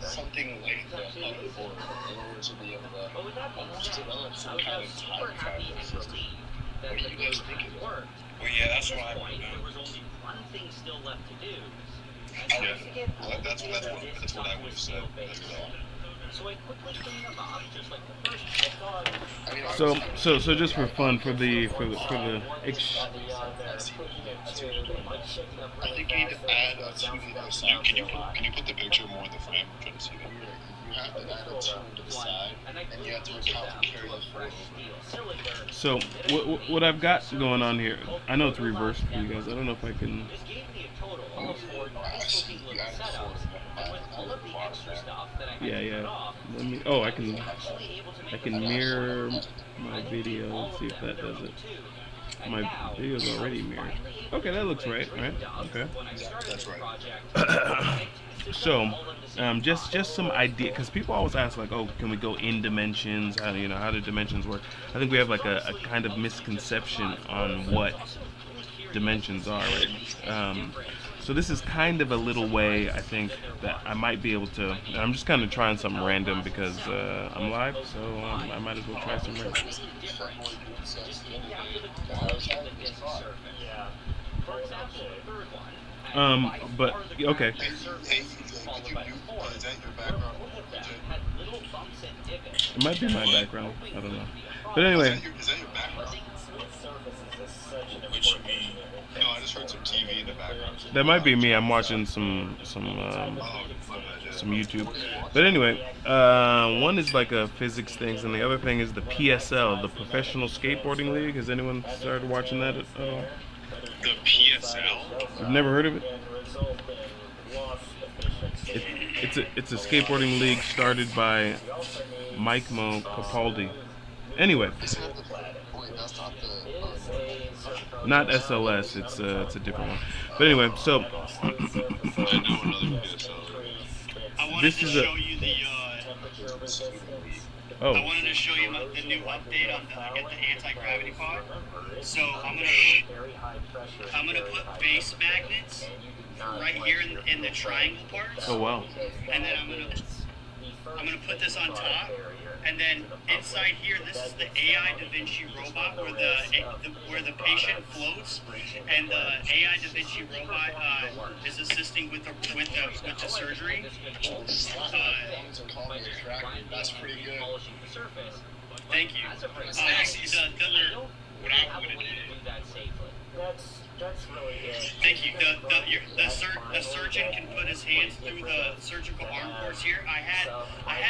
something like the hoverboard in order to be able to develop some kind of time travel system? What do you guys think of it? Well, yeah, that's what I want to There do. was only one thing still left to do. Yeah, well, that's what I would have said. So I quickly cleaned them up, just like the first. I thought. I mean, So just for fun, for the I think you need to add a two to the side. Can you put the picture more in the frame? I'm trying to see that. You have to add a two to the side, and you have to account for carry the four over. So what I've got going on here, I know it's reversed for you guys. I don't know if I can. This gave me a total of 4 nice looking little setups, and with all of the extra stuff that I had to Yeah. cut off, Let me. Oh, I can actually able to make mirror my video. Let's see if that does it. My video's already mirrored. Okay, that looks right. Right. Okay. That's right. So, just some idea, because people always ask like, oh, can we go in dimensions? How do dimensions work? I think we have like a kind of misconception on what dimensions are, right? So this is kind of a little way I think that I might be able to. I'm just kind of trying something random because I'm live, so I might as well try some random. But okay. Hey, could you is that your background? It might be my background. I don't know. But anyway. Is that your background? What you mean? No, I just heard some TV in the background. That might be me. I'm watching some YouTube. But anyway, one is like a physics things, and the other thing is the PSL, the Professional Skateboarding League. Has anyone started watching that at all? The PSL? I've never heard of it. It's a skateboarding league started by Mike Mo Capaldi. Anyway, Is that the wait, that's not SLS. It's a different one. But anyway, so I know another PSL. I wanted This to is a- show you the. I oh, wanted to show you the new update on the anti-gravity pod. So I'm gonna put base magnets right here in the triangle parts, oh wow. and then I'm gonna put this on top, and then inside here, this is the AI Da Vinci robot where the patient floats, and the AI Da Vinci robot is assisting with the surgery. That's pretty good. Thank you. What I would do that safely. That's really good. Thank you. The surgeon can put his hands through the surgical arm ports here. I had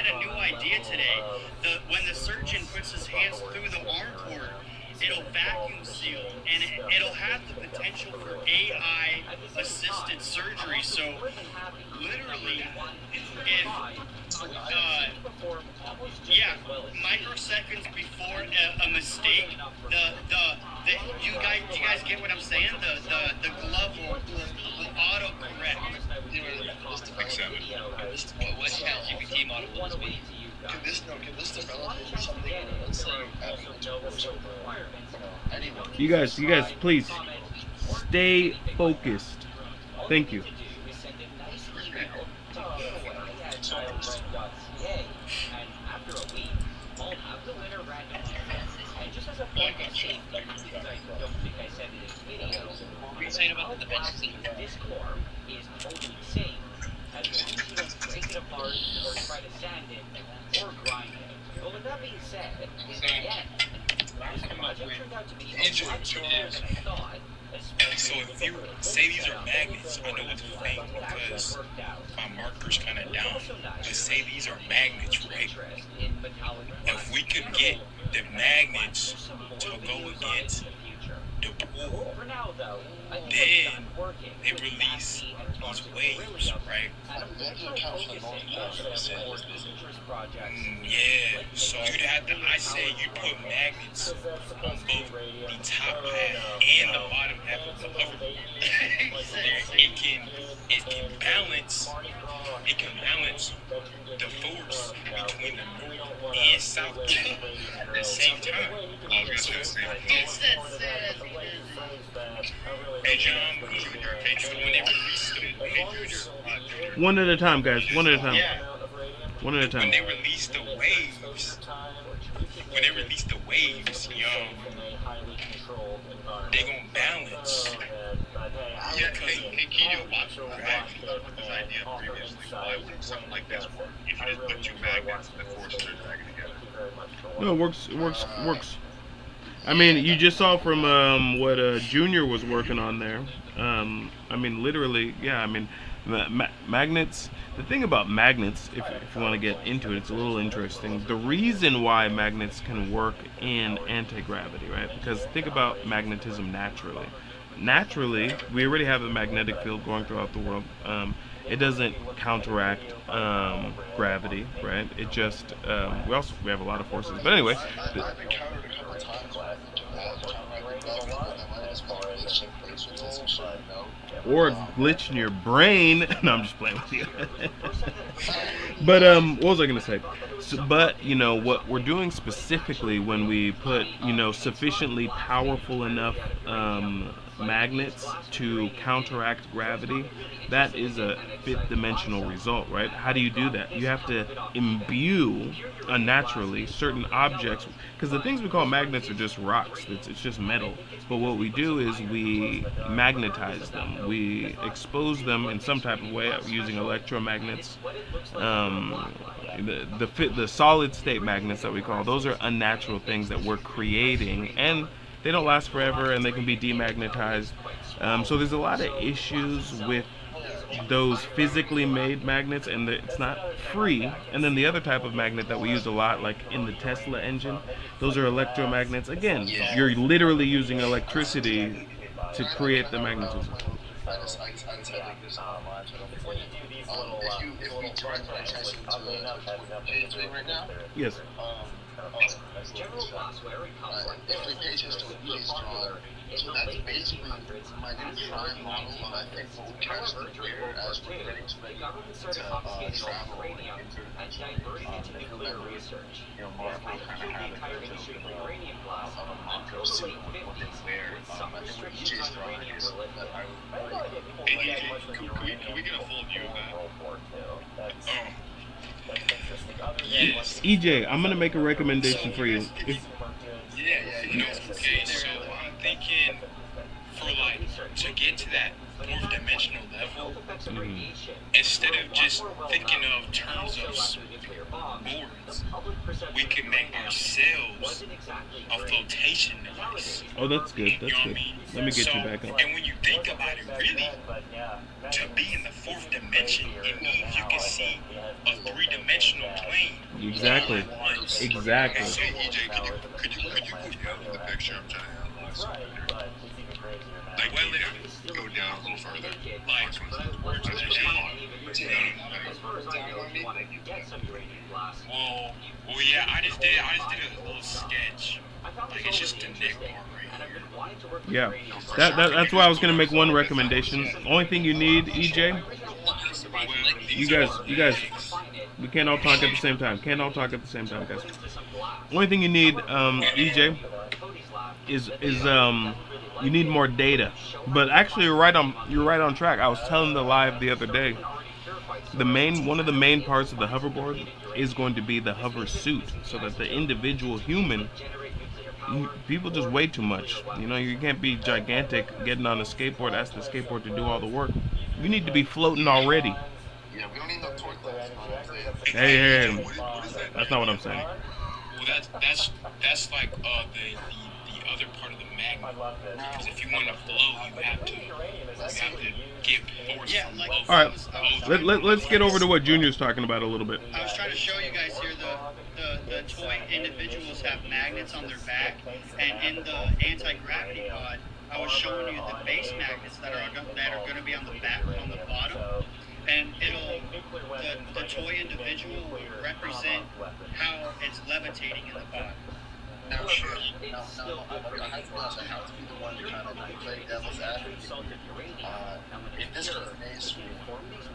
a new idea today. When the surgeon puts his hands through the arm port, it'll vacuum seal, and it'll have the potential for AI assisted surgery. So literally, if microseconds before a mistake, do you guys get what I'm saying? The glove will auto correct. Except What ChatGPT model will this be? Can this develop into something, let's say, after the tours or anyone? You guys, please stay focused. Thank you. What were you saying about the benches? This core is totally safe as long as you don't break it apart or try to sand it or grind it. But with that being said, in the end, this project turned out to be a lot smaller than I thought. So if you say these are magnets, I know it's fake because my marker's kind of down. But say these are magnets, right? If we could get the magnets to go against the pool, then they release these waves, right? Yeah, so you'd have to, I say you put magnets on both the top half and the bottom half of the hoverboard. It can balance the force between the north and south at the same time. Hey John, so when they release One at a time, guys. One at a time. One at a time. When they release the waves, they gonna balance. Yeah, hey Kino, watch this idea previously. Why would something like this work? If you just put two magnets and then force them back together. No, it works. I mean, you just saw from what Junior was working on there. I mean, literally, yeah. I mean, magnets. The thing about magnets, if you want to get into it, it's a little interesting. The reason why magnets can work in anti-gravity, right? Because think about magnetism naturally. Naturally, we already have a magnetic field going throughout the world. It doesn't counteract gravity, right? It just we have a lot of forces. But anyway. I've encountered a couple times where I think or a glitch in your brain. No, I'm just playing with you. But what was I gonna say? So, but you know what we're doing specifically when we put sufficiently powerful enough magnets to counteract gravity, that is a fifth dimensional result, right? How do you do that? You have to imbue unnaturally certain objects, because the things we call magnets are just rocks. It's just metal. But what we do is we magnetize them. We expose them in some type of way using electromagnets. The solid state magnets that we call, those are unnatural things that we're creating, and they don't last forever, and they can be demagnetized. So there's a lot of issues with those physically made magnets, and it's not free. And then the other type of magnet that we use a lot, like in the Tesla engine, those are electromagnets. Again, you're literally using electricity to create the magnetism. Yes. If we pay attention to what he's drawn, so that's basically my new prime model, and I think what we catch the reader as we're getting to travel into nuclear research. Marvel kind of had a version of a micro suit what they wear. I think what EJ's drawing is that I would. Can we get a full view of that? Yes. EJ, I'm gonna make a recommendation for you. Okay, so I'm thinking for to get to that fourth dimensional level, instead of just thinking of terms of boards, we can make ourselves a flotation device. Oh, that's good. That's good. Let me get you back up. And when you think about it, really, to be in the fourth dimension, it means you can see a three-dimensional plane. Exactly. Exactly. So EJ, could you go the picture I'm trying to analyze? Like, go down a little further. Well, yeah, I just did a little sketch. Like, it's just a neck part right here. Yeah, that's why I was gonna make one recommendation. Only thing you need, EJ, you guys, We can't all talk at the same time. Can't all talk at the same time, guys. Only thing you need, EJ, is you need more data. But actually, you're right on track. I was telling the live the other day. One of the main parts of the hoverboard is going to be the hover suit, so that the individual human, people just weigh too much. You know, you can't be gigantic, getting on a skateboard, ask the skateboard to do all the work. You need to be floating already. Yeah, we don't need no torque lights, you know what I'm saying? Hey, What is that? that's not what I'm saying. Well, that's like the other part of the magnet. Because if you want to flow, you have to get force Yeah, from like- both. All right, let's get over to what Junior's talking about a little bit. I was trying to show you guys here the toy individuals have magnets on their back, and in the anti-gravity pod, I was showing you the base magnets that are going to be on the back, on the bottom, and the toy individual will represent how it's levitating in the pod. Now, sure. Now, I have to be the one to kind of play devil's advocate. If this is the case,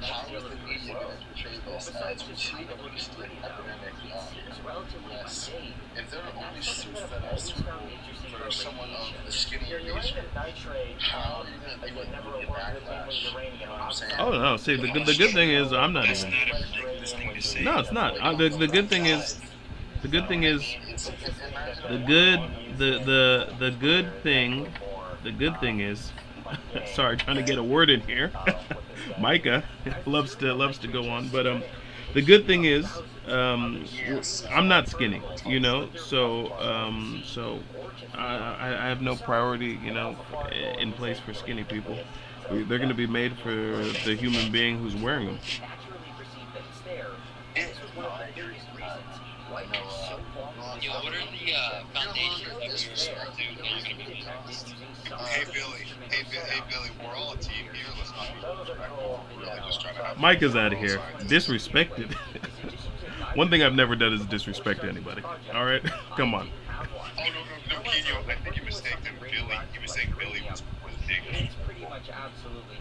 how is the media going to portray this as we see the biggest epidemic yes. If there are only suits that are suitable for someone of the skinnier nature, how are you going to deal with media backlash? You know what I'm saying? Oh no, see the good thing is I'm not That's even. not a ridiculous thing to say. No, it's not. The good thing is the good thing is sorry, trying to get a word in here. Micah loves to go on, but the good thing is I'm not skinny, you know, so I have no priority, you know, in place for skinny people. They're going to be made for the human being who's wearing them. Yo, what are the foundations of your suit that you're going to be using? Hey Billy, we're all a team here. Let's not be disrespectful. We're really just trying to have Mike is out of here. Disrespected. One thing I've never done is disrespect anybody. All right, come on. Oh no, Kenyo, I think you mistaken Billy. You mistaken Billy was English.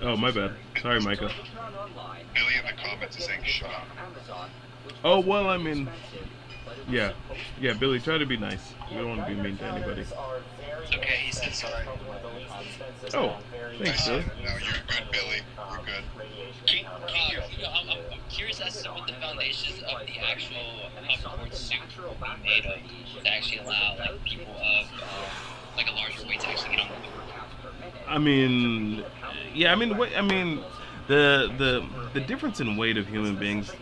Oh, my bad. Sorry, Micah. Billy in the comments is saying shut up. Oh well, I mean, yeah, Billy, try to be nice. We don't want to be mean to anybody. Okay, he said sorry. Oh, thanks, Billy. No, you're good, Billy. You're good. I'm curious as to what the foundations of the actual hoverboard suit will be made of to actually allow like people of like a larger weight to actually get on the board. I mean, yeah, I mean, the difference in weight of human beings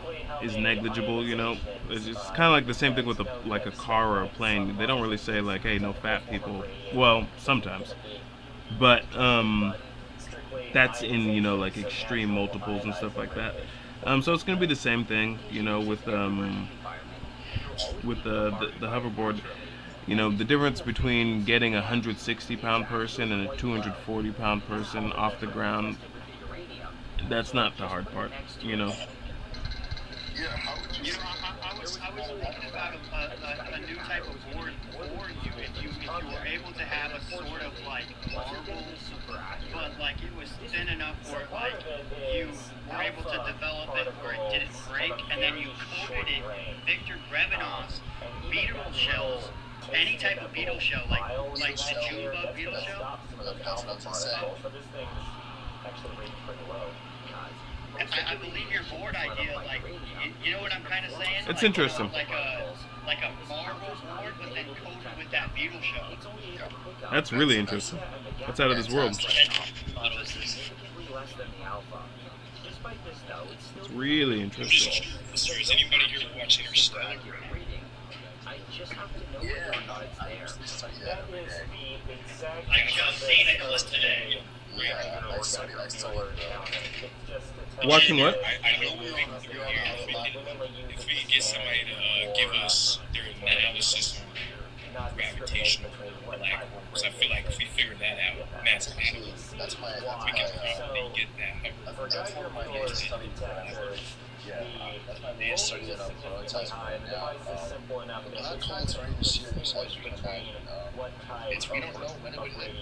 is negligible, you know. It's kind of like the same thing with a car or a plane. They don't really say like, hey, no fat people. Well, sometimes, but that's in, you know, like extreme multiples and stuff like that. So it's gonna be the same thing, you know, with the hoverboard. You know, the difference between getting a 160-pound person and a 240-pound person off the ground, that's not the hard part, you know. Yeah, how would you You know, I was thinking about a new type of board for you if you were able to have a sort of like marble, but like it was thin enough where like you were able to develop it where it didn't break, and then you coated it Victor Grevenov's beetle shells, any type of beetle shell, like the June bug beetle shell. that's insane. I believe your board idea, like, you know what I'm kind of saying? It's like, interesting. Like a marble board, but then coated with that beetle shell. That's really interesting. That's out of this world. It's really interesting. So is anybody here watching your style? I just seen it today. I saw it. Watching what? I know we're reading through here. If we could get somebody to give us their analysis on gravitational black holes, I feel like if we figure that out mathematically, That's my we can probably get that. that's one of my main study points. Yeah, that's my main study that I'm prioritizing right now. Black holes are in the series, as you can imagine. It's we don't know when it would hit.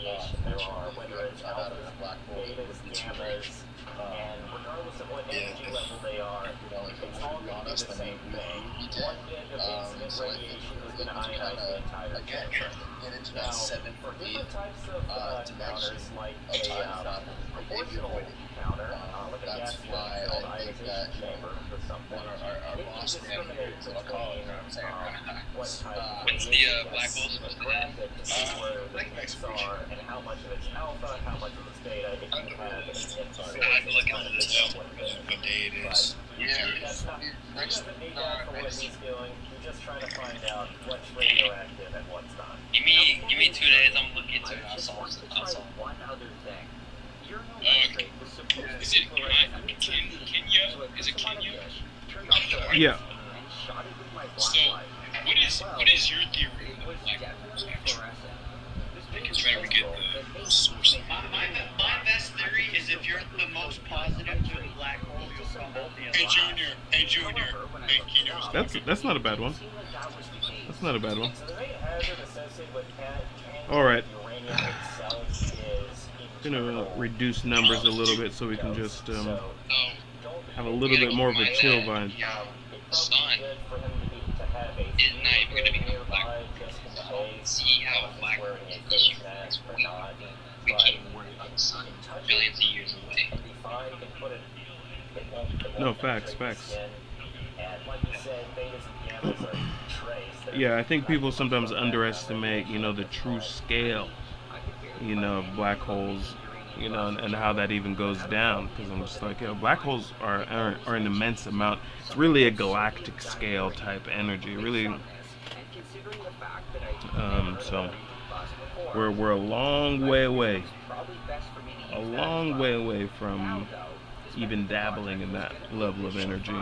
Eventually, we would find out if a black hole would be too late. If it would be honest, then we would be dead. So I think we kind of, again, get into that 7 or 8 dimension of time frame that may be avoided. That's why I think that our boss man here is a call, you know what I'm saying? What's the black hole supposed to have? Like next week. I have to look into this. What day it is. Yeah, it's next Wednesday. Give me 2 days. I'm looking into it. I'll solve it. One other thing. Is it Kenya? Is it Kenya? Yeah. So, what is your theory of black holes actually? Like, it's trying to get the source of My best theory is if you're the most positive to a black hole, you'll come healthy and alive. Hey Junior, That's not a bad one. That's not a bad one. All right. Gonna reduce numbers a little bit so we can just have a little bit more of a chill vibe. Sun is not even going to become a black hole. See how a black hole is. We came from the sun billions of years away. No, facts. Yeah, I think people sometimes underestimate, the true scale, of black holes, and how that even goes down. Because I'm just like, black holes are an immense amount. It's really a galactic scale type energy, really. So we're a long way away from even dabbling in that level of energy.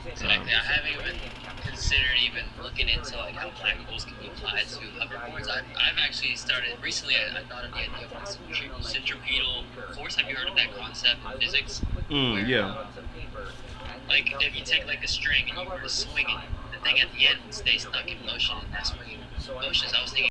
Exactly. I haven't even considered even looking into like how black holes can be applied to hoverboards. I've actually started recently. I thought of the idea of like centripetal force. Have you heard of that concept in physics? Yeah. Like if you take like a string and you were to swing it, the thing at the end would stay stuck in motion, and that's when motion. So I was thinking.